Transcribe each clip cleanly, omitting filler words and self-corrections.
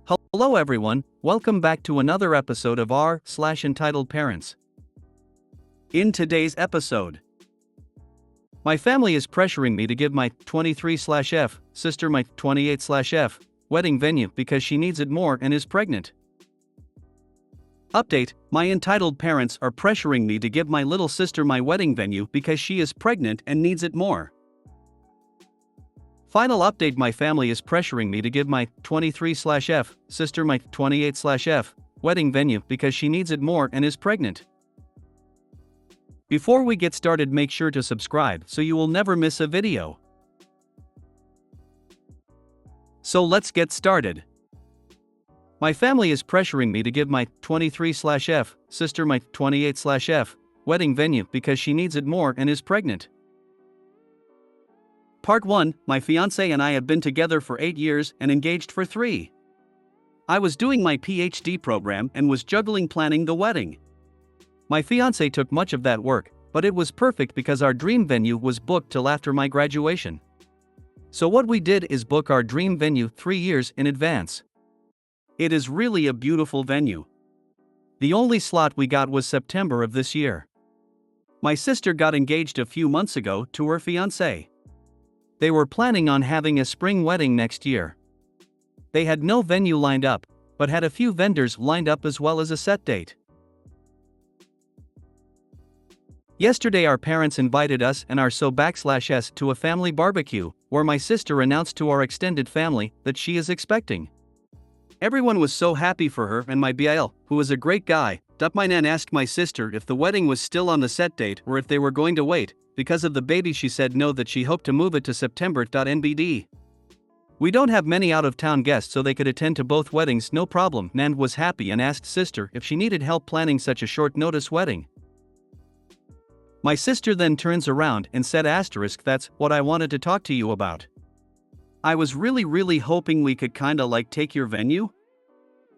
Hello everyone, welcome back to another episode of r/Entitled Parents. In today's episode, my family is pressuring me to give my 23/F sister my 28/F wedding venue because she needs it more and is pregnant. Update: my entitled parents are pressuring me to give my little sister my wedding venue because she is pregnant and needs it more. Final update: my family is pressuring me to give my 23/F sister my 28/F wedding venue because she needs it more and is pregnant. Before we get started, make sure to subscribe so you will never miss a video. So let's get started. My family is pressuring me to give my 23/F sister my 28/F wedding venue because she needs it more and is pregnant. Part 1: My fiancé and I have been together for 8 years and engaged for 3. I was doing my PhD program and was juggling planning the wedding. My fiancé took much of that work, but it was perfect because our dream venue was booked till after my graduation. So what we did is book our dream venue 3 years in advance. It is really a beautiful venue. The only slot we got was September of this year. My sister got engaged a few months ago to her fiancé. They were planning on having a spring wedding next year. They had no venue lined up, but had a few vendors lined up as well as a set date. Yesterday our parents invited us and our so/s to a family barbecue, where my sister announced to our extended family that she is expecting. Everyone was so happy for her, and my BIL, who is a great guy, my nan asked my sister if the wedding was still on the set date or if they were going to wait. Because of the baby, she said no, that she hoped to move it to September. NBD. We don't have many out-of-town guests, so they could attend to both weddings, no problem. Nan was happy and asked sister if she needed help planning such a short notice wedding. My sister then turns around and said "that's what I wanted to talk to you about. I was really hoping we could kinda like take your venue.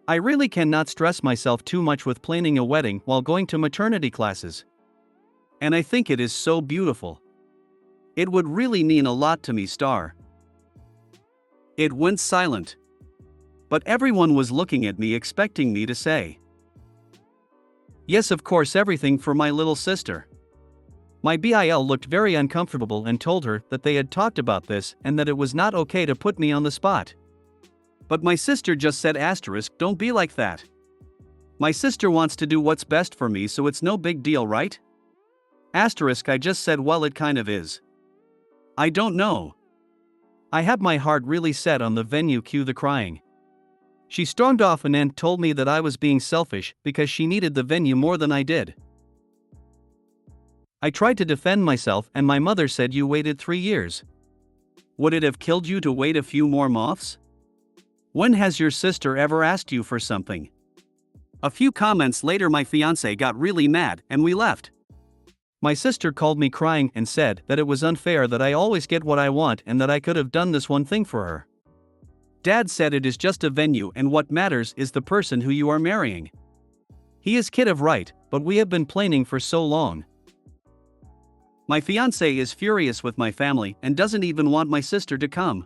I really cannot stress myself too much with planning a wedding while going to maternity classes. And I think it is so beautiful. It would really mean a lot to me. It went silent. But everyone was looking at me expecting me to say, yes, of course, everything for my little sister. My BIL looked very uncomfortable and told her that they had talked about this and that it was not okay to put me on the spot. But my sister just said "don't be like that. My sister wants to do what's best for me, so it's no big deal, right? I just said, well, it kind of is. I don't know. I have my heart really set on the venue. Cue the crying. She stormed off and then told me that I was being selfish because she needed the venue more than I did. I tried to defend myself and my mother said, you waited 3 years. Would it have killed you to wait a few more months? When has your sister ever asked you for something? A few comments later my fiancé got really mad and we left. My sister called me crying and said that it was unfair that I always get what I want and that I could have done this one thing for her. Dad said it is just a venue and what matters is the person who you are marrying. He is kid of right, but we have been planning for so long. My fiancé is furious with my family and doesn't even want my sister to come.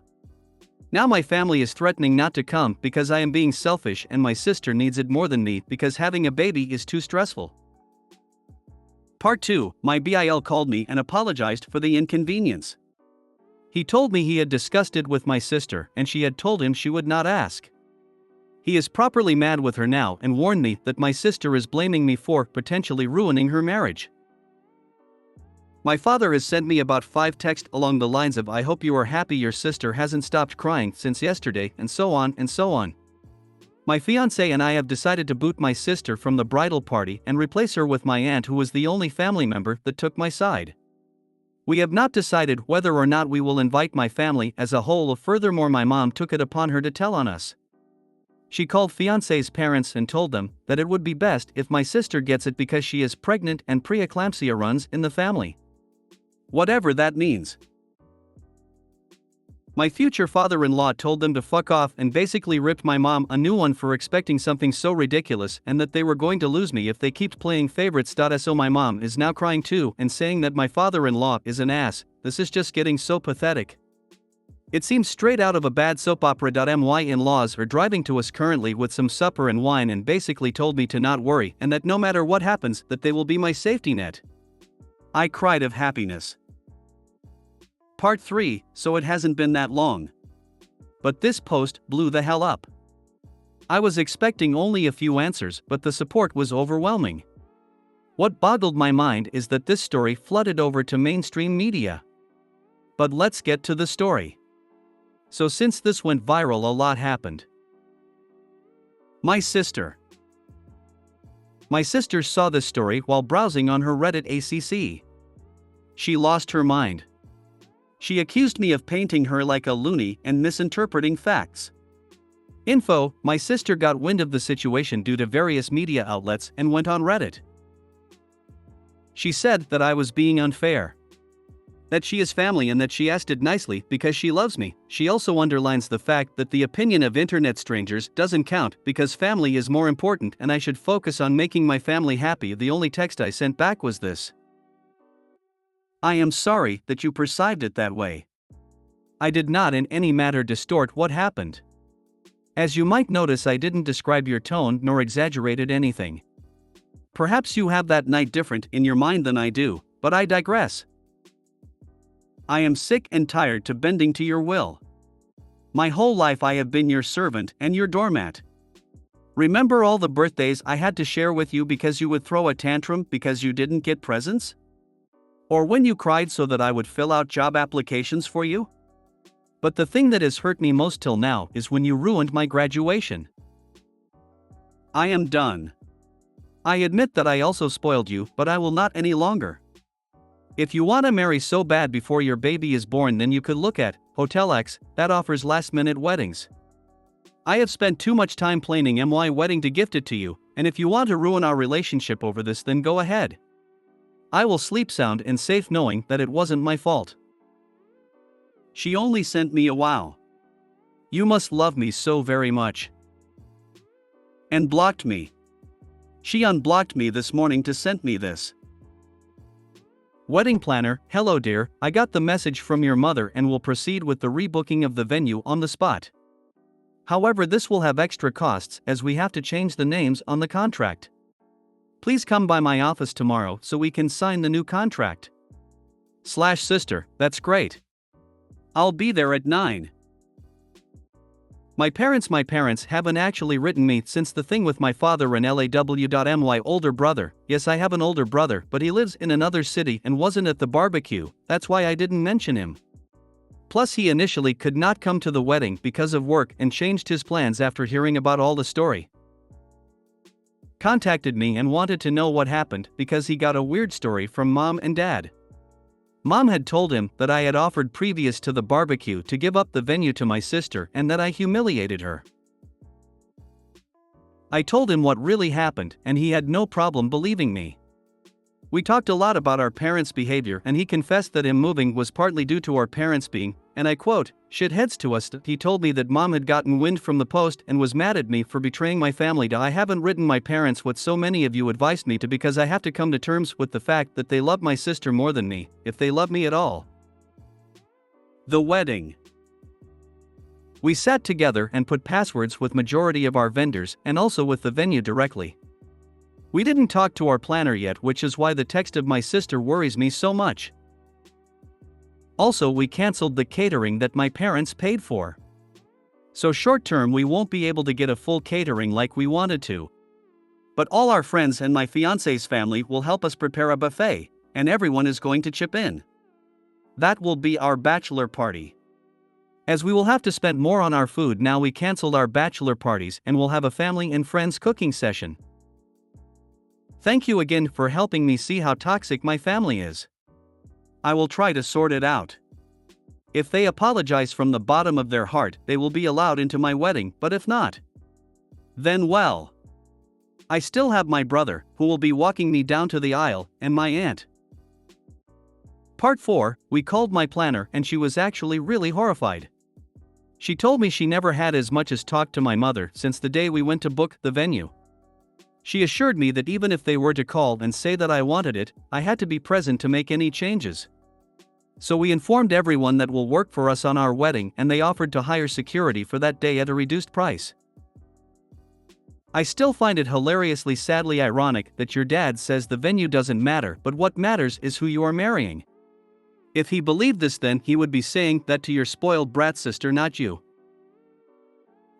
Now my family is threatening not to come because I am being selfish and my sister needs it more than me because having a baby is too stressful. Part 2: My BIL called me and apologized for the inconvenience. He told me he had discussed it with my sister and she had told him she would not ask. He is properly mad with her now and warned me that my sister is blaming me for potentially ruining her marriage. My father has sent me about 5 texts along the lines of "I hope you are happy your sister hasn't stopped crying since yesterday," and so on and so on. My fiancé and I have decided to boot my sister from the bridal party and replace her with my aunt, who was the only family member that took my side. We have not decided whether or not we will invite my family as a whole. Furthermore, my mom took it upon her to tell on us. She called fiancé's parents and told them that it would be best if my sister gets it because she is pregnant and preeclampsia runs in the family. Whatever that means. My future father-in-law told them to fuck off and basically ripped my mom a new one for expecting something so ridiculous and that they were going to lose me if they kept playing favorites. So my mom is now crying too and saying that my father-in-law is an ass. This is just getting so pathetic. It seems straight out of a bad soap opera. My in-laws are driving to us currently with some supper and wine and basically told me to not worry and that no matter what happens that they will be my safety net. I cried of happiness. Part 3, so it hasn't been that long. But this post blew the hell up. I was expecting only a few answers, but the support was overwhelming. What boggled my mind is that this story flooded over to mainstream media. But let's get to the story. So since this went viral, a lot happened. My sister. My sister saw this story while browsing on her Reddit ACC. She lost her mind. She accused me of painting her like a loony and misinterpreting facts. My sister got wind of the situation due to various media outlets and went on Reddit. She said that I was being unfair. That she is family and that she asked it nicely because she loves me. She also underlines the fact that the opinion of internet strangers doesn't count because family is more important and I should focus on making my family happy. The only text I sent back was this: I am sorry that you perceived it that way. I did not in any manner distort what happened. As you might notice, I didn't describe your tone nor exaggerated anything. Perhaps you have that night different in your mind than I do, but I digress. I am sick and tired to bending to your will. My whole life I have been your servant and your doormat. Remember all the birthdays I had to share with you because you would throw a tantrum because you didn't get presents? Or when you cried so that I would fill out job applications for you? But the thing that has hurt me most till now is when you ruined my graduation. I am done. I admit that I also spoiled you, but I will not any longer. If you want to marry so bad before your baby is born, then you could look at Hotel X, that offers last-minute weddings. I have spent too much time planning my wedding to gift it to you, and if you want to ruin our relationship over this, then go ahead. I will sleep sound and safe knowing that it wasn't my fault. She only sent me a wow. You must love me so very much. And blocked me. She unblocked me this morning to send me this. Wedding planner, hello dear, I got the message from your mother and will proceed with the rebooking of the venue on the spot. However, this will have extra costs as we have to change the names on the contract. Please come by my office tomorrow so we can sign the new contract. Sister, that's great. I'll be there at 9. My parents haven't actually written me since the thing with my father and LAW. My older brother, yes, I have an older brother, but he lives in another city and wasn't at the barbecue, that's why I didn't mention him. Plus he initially could not come to the wedding because of work and changed his plans after hearing about all the story. Contacted me and wanted to know what happened because he got a weird story from mom and dad. Mom had told him that I had offered previous to the barbecue to give up the venue to my sister and that I humiliated her. I told him what really happened and he had no problem believing me. We talked a lot about our parents' behavior and he confessed that him moving was partly due to our parents being, and I quote, shitheads to us. He told me that mom had gotten wind from the post and was mad at me for betraying my family. I haven't written my parents what so many of you advised me to because I have to come to terms with the fact that they love my sister more than me, if they love me at all. The wedding. We sat together and put passwords with majority of our vendors and also with the venue directly. We didn't talk to our planner yet, which is why the text of my sister worries me so much. Also, we cancelled the catering that my parents paid for. So short term we won't be able to get a full catering like we wanted to. But all our friends and my fiance's family will help us prepare a buffet, and everyone is going to chip in. That will be our bachelor party. As we will have to spend more on our food now, we cancelled our bachelor parties and will have a family and friends cooking session. Thank you again for helping me see how toxic my family is. I will try to sort it out. If they apologize from the bottom of their heart, they will be allowed into my wedding, but if not, then well. I still have my brother, who will be walking me down to the aisle, and my aunt. Part 4, we called my planner and she was actually really horrified. She told me she never had as much as talked to my mother since the day we went to book the venue. She assured me that even if they were to call and say that I wanted it, I had to be present to make any changes. So we informed everyone that will work for us on our wedding, and they offered to hire security for that day at a reduced price. I still find it hilariously sadly ironic that your dad says the venue doesn't matter, but what matters is who you are marrying. If he believed this, then he would be saying that to your spoiled brat sister, not you.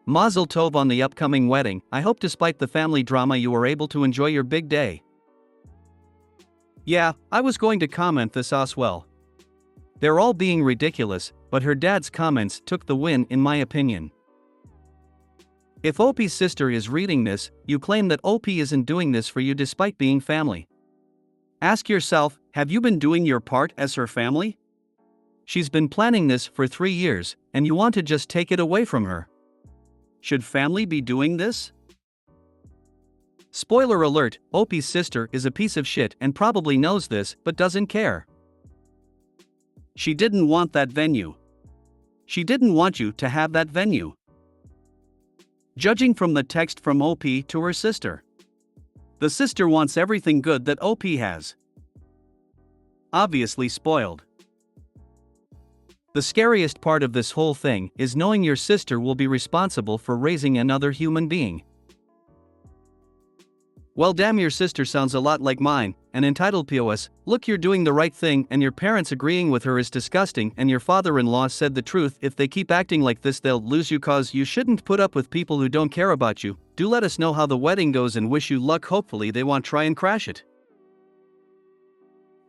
Mazel tov on the upcoming wedding. I hope despite the family drama you were able to enjoy your big day. Yeah, I was going to comment this as well. They're all being ridiculous, but her dad's comments took the win in my opinion. If OP's sister is reading this, you claim that OP isn't doing this for you despite being family. Ask yourself, have you been doing your part as her family? She's been planning this for 3 years, and you want to just take it away from her. Should family be doing this? Spoiler alert, OP's sister is a piece of shit and probably knows this but doesn't care. She didn't want that venue. She didn't want you to have that venue. Judging from the text from OP to her sister, the sister wants everything good that OP has. Obviously spoiled. The scariest part of this whole thing is knowing your sister will be responsible for raising another human being. Well, damn, your sister sounds a lot like mine. An entitled POS, look, you're doing the right thing and your parents agreeing with her is disgusting, and your father-in-law said the truth. If they keep acting like this, they'll lose you, cause you shouldn't put up with people who don't care about you. Do let us know how the wedding goes and wish you luck. Hopefully they won't try and crash it.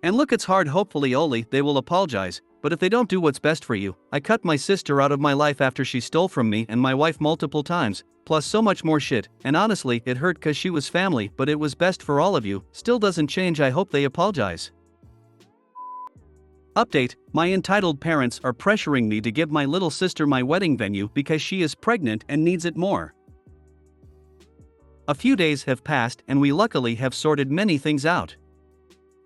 And look, it's hard, hopefully Oli, they will apologize, but if they don't do what's best for you, I cut my sister out of my life after she stole from me and my wife multiple times, plus so much more shit, and honestly, it hurt cause she was family, but it was best for all of you. Still doesn't change, I hope they apologize. Update, my entitled parents are pressuring me to give my little sister my wedding venue because she is pregnant and needs it more. A few days have passed and we luckily have sorted many things out.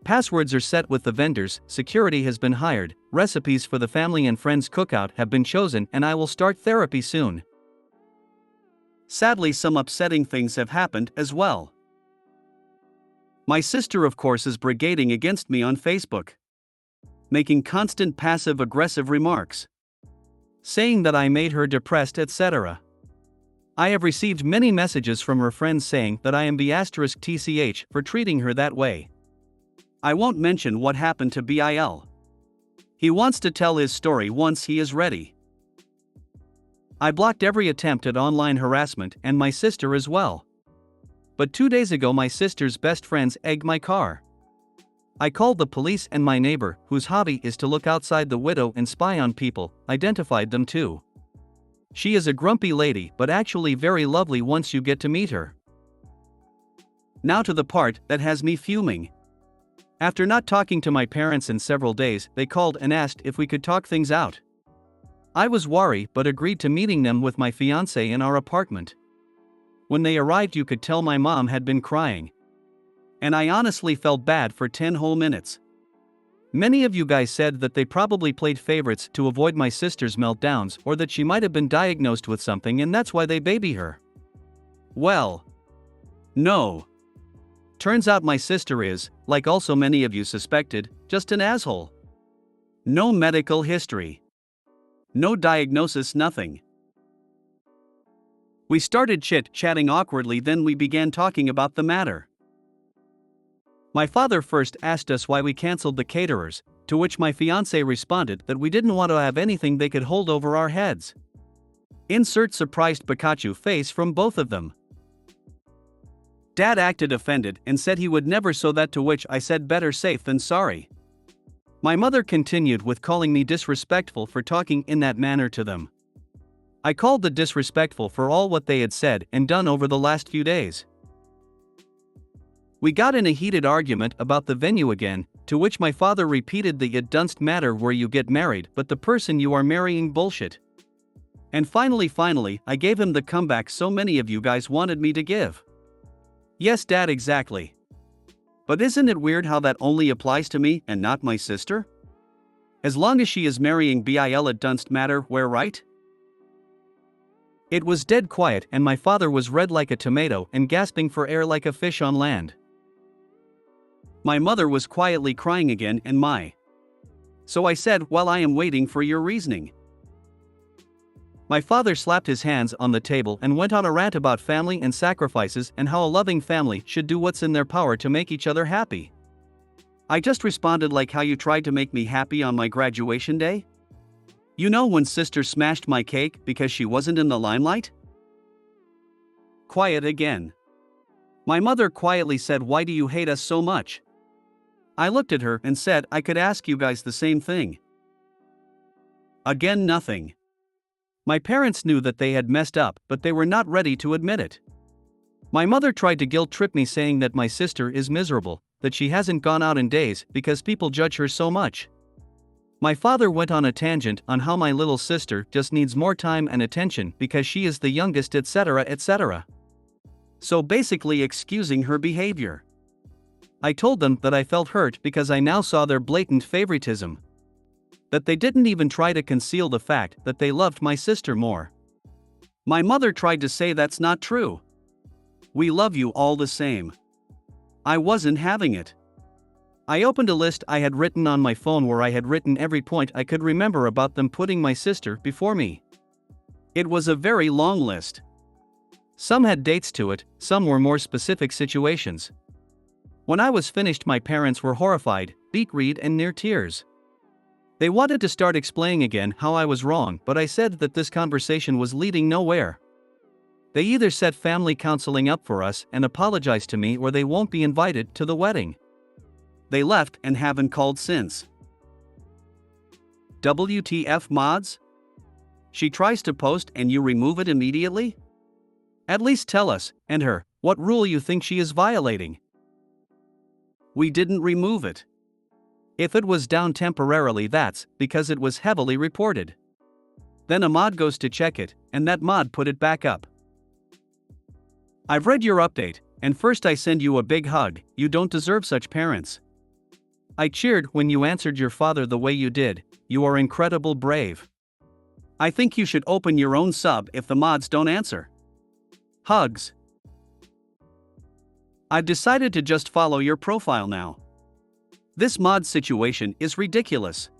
Passwords are set with the vendors, security has been hired, recipes for the family and friends cookout have been chosen, and I will start therapy soon. Sadly, some upsetting things have happened as well. My sister, of course, is brigading against me on Facebook, making constant passive-aggressive remarks, saying that I made her depressed, etc. I have received many messages from her friends saying that I am the *TCH for treating her that way. I won't mention what happened to BIL. He wants to tell his story once he is ready. I blocked every attempt at online harassment and my sister as well. But 2 days ago my sister's best friends egged my car. I called the police and my neighbor, whose hobby is to look outside the window and spy on people, identified them too. She is a grumpy lady but actually very lovely once you get to meet her. Now to the part that has me fuming. After not talking to my parents in several days, they called and asked if we could talk things out. I was worried but agreed to meeting them with my fiancé in our apartment. When they arrived, you could tell my mom had been crying. And I honestly felt bad for 10 whole minutes. Many of you guys said that they probably played favorites to avoid my sister's meltdowns, or that she might have been diagnosed with something and that's why they baby her. Well, no. Turns out my sister is, like also many of you suspected, just an asshole. No medical history. No diagnosis, nothing. We started chit-chatting awkwardly, then we began talking about the matter. My father first asked us why we cancelled the caterers, to which my fiancé responded that we didn't want to have anything they could hold over our heads. Insert surprised Pikachu face from both of them. Dad acted offended and said he would never, so that to which I said better safe than sorry. My mother continued with calling me disrespectful for talking in that manner to them. I called the disrespectful for all what they had said and done over the last few days. We got in a heated argument about the venue again, to which my father repeated the "it dunst matter where you get married, but the person you are marrying" bullshit. And finally, I gave him the comeback so many of you guys wanted me to give. Yes, Dad, exactly. But isn't it weird how that only applies to me and not my sister? As long as she is marrying BIL, it dunst matter where, right? It was dead quiet and my father was red like a tomato and gasping for air like a fish on land. My mother was quietly crying again and my So I said, "Well, I am waiting for your reasoning." My father slapped his hands on the table and went on a rant about family and sacrifices and how a loving family should do what's in their power to make each other happy. I just responded like how you tried to make me happy on my graduation day? You know, when sister smashed my cake because she wasn't in the limelight? Quiet again. My mother quietly said, "Why do you hate us so much?" I looked at her and said, "I could ask you guys the same thing." Again, nothing. My parents knew that they had messed up, but they were not ready to admit it. My mother tried to guilt trip me, saying that my sister is miserable, that she hasn't gone out in days because people judge her so much. My father went on a tangent on how my little sister just needs more time and attention because she is the youngest, etc., etc. So basically excusing her behavior. I told them that I felt hurt because I now saw their blatant favoritism. That they didn't even try to conceal the fact that they loved my sister more. My mother tried to say that's not true. We love you all the same. I wasn't having it. I opened a list I had written on my phone where I had written every point I could remember about them putting my sister before me. It was a very long list. Some had dates to it, some were more specific situations. When I was finished, my parents were horrified, beet-red and near tears. They wanted to start explaining again how I was wrong, but I said that this conversation was leading nowhere. They either set family counseling up for us and apologize to me, or they won't be invited to the wedding. They left and haven't called since. WTF, mods? She tries to post and you remove it immediately? At least tell us, and her, what rule you think she is violating. We didn't remove it. If it was down temporarily, that's because it was heavily reported. Then a mod goes to check it, and that mod put it back up. I've read your update, and first I send you a big hug. You don't deserve such parents. I cheered when you answered your father the way you did. You are incredible brave. I think you should open your own sub if the mods don't answer. Hugs. I've decided to just follow your profile now. This mod situation is ridiculous.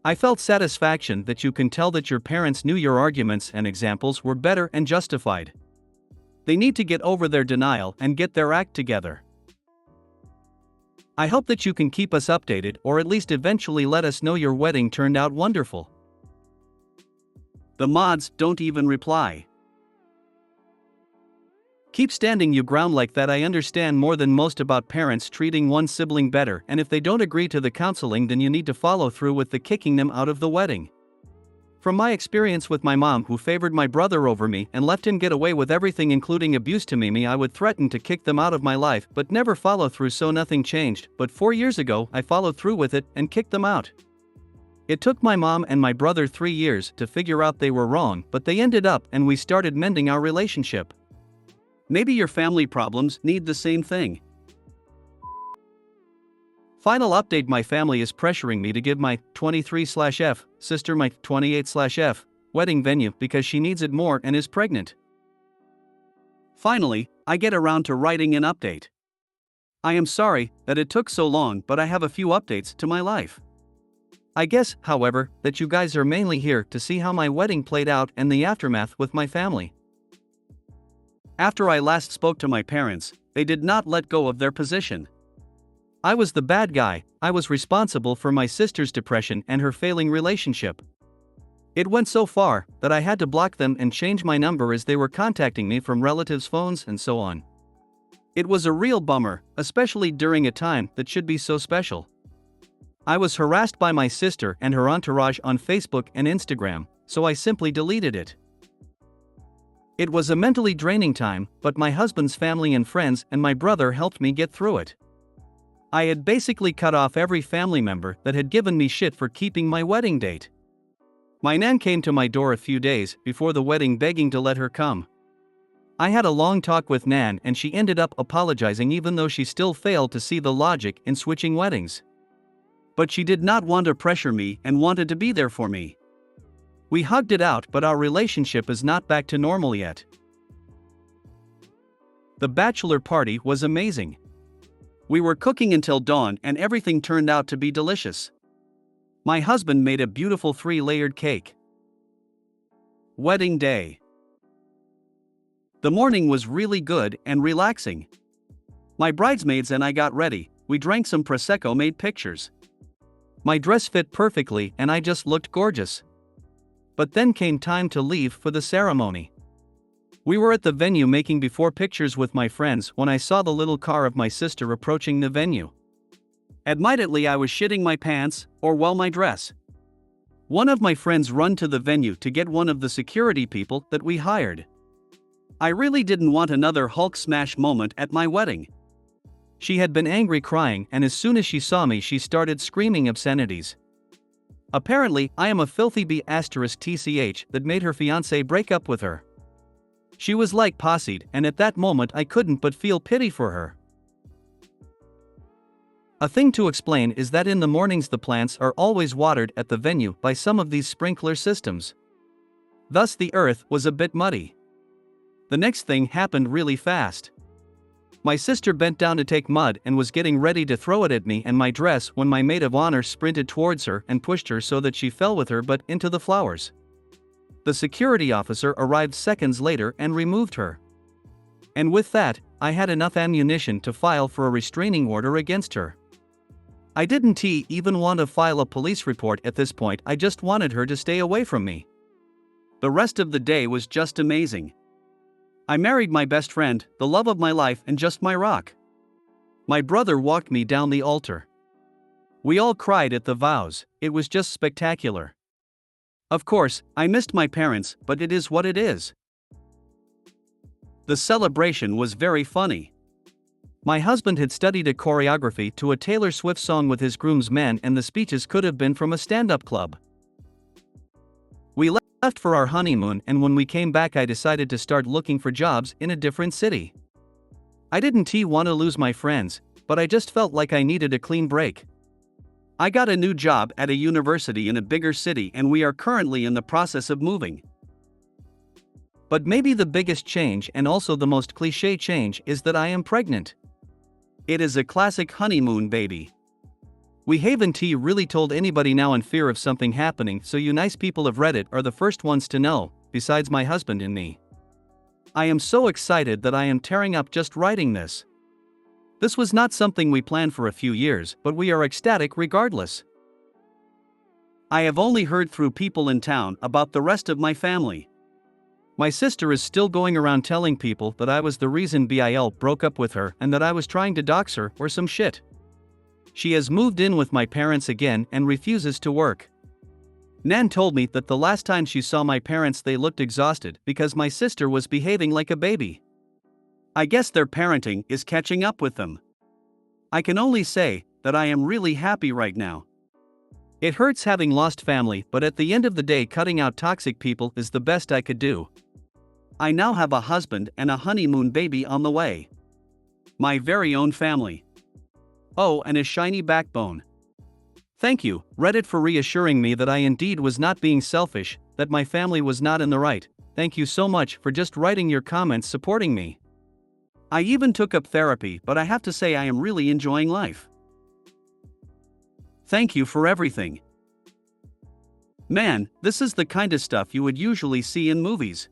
I felt satisfaction that you can tell that your parents knew your arguments and examples were better and justified. They need to get over their denial and get their act together. I hope that you can keep us updated, or at least eventually let us know your wedding turned out wonderful. The mods don't even reply. Keep standing your ground like that. I understand more than most about parents treating one sibling better, and if they don't agree to the counseling, then you need to follow through with the kicking them out of the wedding. From my experience with my mom, who favored my brother over me and let him get away with everything including abuse to Mimi, I would threaten to kick them out of my life but never follow through, so nothing changed. But 4 years ago I followed through with it and kicked them out. It took my mom and my brother 3 years to figure out they were wrong, but they ended up and we started mending our relationship. Maybe your family problems need the same thing. Final update: my family is pressuring me to give my 23/F sister my 28/F wedding venue because she needs it more and is pregnant. Finally, I get around to writing an update. I am sorry that it took so long, but I have a few updates to my life. I guess, however, that you guys are mainly here to see how my wedding played out and the aftermath with my family. After I last spoke to my parents, they did not let go of their position. I was the bad guy. I was responsible for my sister's depression and her failing relationship. It went so far that I had to block them and change my number as they were contacting me from relatives' phones and so on. It was a real bummer, especially during a time that should be so special. I was harassed by my sister and her entourage on Facebook and Instagram, so I simply deleted it. It was a mentally draining time, but my husband's family and friends and my brother helped me get through it. I had basically cut off every family member that had given me shit for keeping my wedding date. My nan came to my door a few days before the wedding begging to let her come. I had a long talk with nan and she ended up apologizing, even though she still failed to see the logic in switching weddings. But she did not want to pressure me and wanted to be there for me. We hugged it out, but our relationship is not back to normal yet. The bachelor party was amazing. We were cooking until dawn and everything turned out to be delicious. My husband made a beautiful 3-layered cake. Wedding day. The morning was really good and relaxing. My bridesmaids and I got ready, we drank some Prosecco, made pictures. My dress fit perfectly and I just looked gorgeous. But then came time to leave for the ceremony. We were at the venue making before pictures with my friends when I saw the little car of my sister approaching the venue. Admittedly, I was shitting my pants, or well, my dress. One of my friends run to the venue to get one of the security people that we hired. I really didn't want another Hulk smash moment at my wedding. She had been angry crying, and as soon as she saw me she started screaming obscenities. Apparently, I am a filthy B***tch that made her fiancé break up with her. She was like posseed, and at that moment I couldn't but feel pity for her. A thing to explain is that in the mornings the plants are always watered at the venue by some of these sprinkler systems. Thus the earth was a bit muddy. The next thing happened really fast. My sister bent down to take mud and was getting ready to throw it at me and my dress when my maid of honor sprinted towards her and pushed her so that she fell with her butt into the flowers. The security officer arrived seconds later and removed her. And with that, I had enough ammunition to file for a restraining order against her. I didn't even want to file a police report at this point, I just wanted her to stay away from me. The rest of the day was just amazing. I married my best friend, the love of my life and just my rock. My brother walked me down the altar. We all cried at the vows, it was just spectacular. Of course, I missed my parents, but it is what it is. The celebration was very funny. My husband had studied a choreography to a Taylor Swift song with his groomsmen, and the speeches could have been from a stand-up club. We left for our honeymoon, and when we came back I decided to start looking for jobs in a different city. I didn't want to lose my friends, but I just felt like I needed a clean break. I got a new job at a university in a bigger city and we are currently in the process of moving. But maybe the biggest change and also the most cliché change is that I am pregnant. It is a classic honeymoon baby. We haven't really told anybody now in fear of something happening, so you nice people of Reddit are the first ones to know, besides my husband and me. I am so excited that I am tearing up just writing this. This was not something we planned for a few years, but we are ecstatic regardless. I have only heard through people in town about the rest of my family. My sister is still going around telling people that I was the reason Bill broke up with her and that I was trying to dox her or some shit. She has moved in with my parents again and refuses to work. Nan told me that the last time she saw my parents they looked exhausted because my sister was behaving like a baby. I guess their parenting is catching up with them. I can only say that I am really happy right now. It hurts having lost family, but at the end of the day cutting out toxic people is the best I could do. I now have a husband and a honeymoon baby on the way. My very own family. Oh, and a shiny backbone. Thank you, Reddit, for reassuring me that I indeed was not being selfish, that my family was not in the right. Thank you so much for just writing your comments supporting me. I even took up therapy, but I have to say I am really enjoying life. Thank you for everything. Man, this is the kind of stuff you would usually see in movies.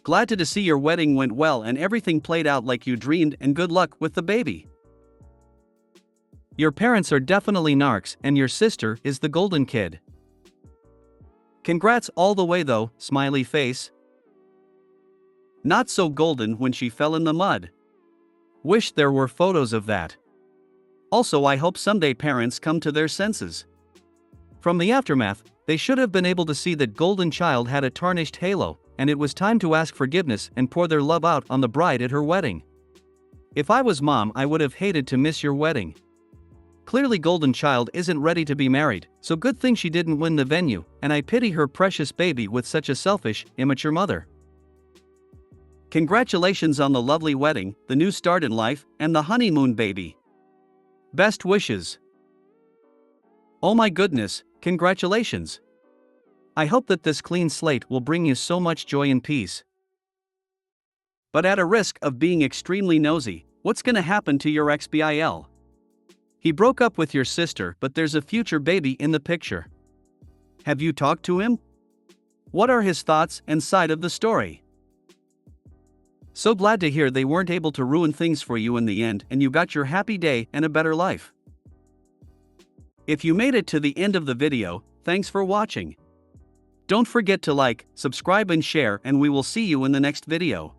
Glad to see your wedding went well and everything played out like you dreamed, and good luck with the baby. Your parents are definitely narcs and your sister is the golden kid. Congrats all the way though, smiley face. Not so golden when she fell in the mud. Wish there were photos of that. Also, I hope someday parents come to their senses. From the aftermath, they should have been able to see that golden child had a tarnished halo, and it was time to ask forgiveness and pour their love out on the bride at her wedding. If I was mom, I would have hated to miss your wedding. Clearly golden child isn't ready to be married, so good thing she didn't win the venue, and I pity her precious baby with such a selfish, immature mother. Congratulations on the lovely wedding, the new start in life, and the honeymoon baby. Best wishes. Oh my goodness, congratulations. I hope that this clean slate will bring you so much joy and peace. But at a risk of being extremely nosy, what's gonna happen to your ex-Bill? He broke up with your sister, but there's a future baby in the picture. Have you talked to him? What are his thoughts and side of the story? So glad to hear they weren't able to ruin things for you in the end and you got your happy day and a better life. If you made it to the end of the video, thanks for watching. Don't forget to like, subscribe and share, and we will see you in the next video.